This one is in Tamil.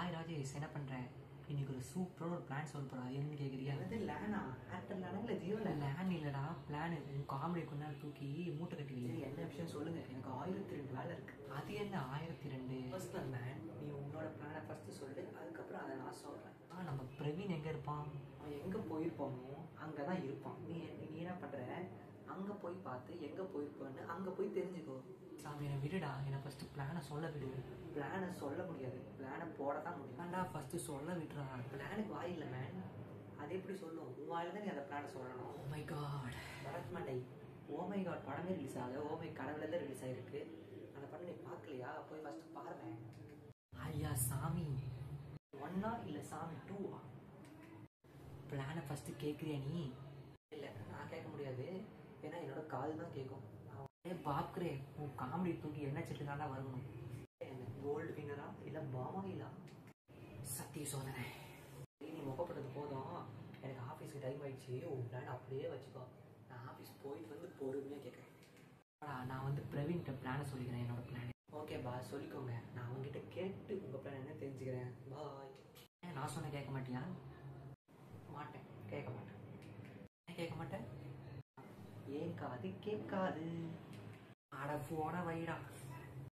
ஹாய் ராஜேஷ், என்ன பண்ற? இன்னைக்கு ஒரு சூப்பரான ஒரு பிளான் சொல்ல போறா. என்னன்னு கேக்குறியா? அது லேனா ஆக்டர் லேனா இல்லை ஜியோ லேன் இல்லடா, பிளான். உன் காமெடி கொஞ்ச நேரம் தூக்கி மூட்டை கட்டுவீங்க. என்ன விஷயம் சொல்லுங்க. எனக்கு 1002 வேலை இருக்கு. அது என்ன 1002? பர்சனல் மேன், நீ உன்னோட பிளானை ஃபர்ஸ்ட் சொல்லு, அதுக்கப்புறம் அதை நான் சொல்றேன். நம்ம பிரவீன் எங்க இருப்பான்? அவன் எங்க போயிருப்பானோ அங்கதான் இருப்பான். நீ என்ன பண்ற, அங்க போய் பார்த்து எங்க போயிருப்பான்னு அங்க போய் தெரிஞ்சுக்கோ. சாமி என்னை விடுடா, என்னை ஃபர்ஸ்ட் பிளானை சொல்ல விடு. பிளானை சொல்ல முடியாது, பிளானை போட தான் முடியும். வேண்டா, ஃபர்ஸ்ட் சொல்ல விடுறா. பிளானுக்கு வாய் இல்லை மேன், அது எப்படி சொல்லும்? உன் வாயில தான் நீ அந்த பிளானை சொல்லணும். Oh my God. பரத் மண்டை, ஓமை காட் படமே ரிலீஸ் ஆகல, ஓமை கடவுள தான் ரிலீஸ் ஆயிருக்கு. அந்த படம் நீ பார்க்கலையா? போய் ஃபர்ஸ்ட் பாருங்க. ஐயா சாமி, 1 இல்ல சாமி 2? பிளானை ஃபர்ஸ்ட் கேட்குறியா நீ? இல்லை, நான் கேட்க முடியாது, ஏன்னா என்னோட காது தான் கேட்கும். பாக்குறே, உன் காமெடி தூக்கி என்ன செட்டு தாண்டா வரணும். கோல்டு வின்னரா இல்ல பாமாயிலா? சத்திய சோதனை. நீ முகப்பட்டது போதும், எனக்கு ஆஃபீஸ்க்கு டைம் ஆயிடுச்சு. உன் பிளான் அப்படியே வச்சுக்கோ. நான் ஆஃபீஸ் போயிட்டு வந்து பொறுமையாக கேட்குறேன். நான் வந்து பிரவீன்கிட்ட பிளானை சொல்லிக்கிறேன், என்னோட பிளான். ஓகே பா, சொல்லிக்கோங்க. நான் அவங்ககிட்ட கேட்டு உங்கள் பிளான் என்ன தெரிஞ்சுக்கிறேன். பாய். நான் சொன்ன கேட்க மாட்டியா? மாட்டேன், கேட்க மாட்டேன். கேட்க மாட்டேன். ஏன் காது கேட்காது. அட போன வைடா.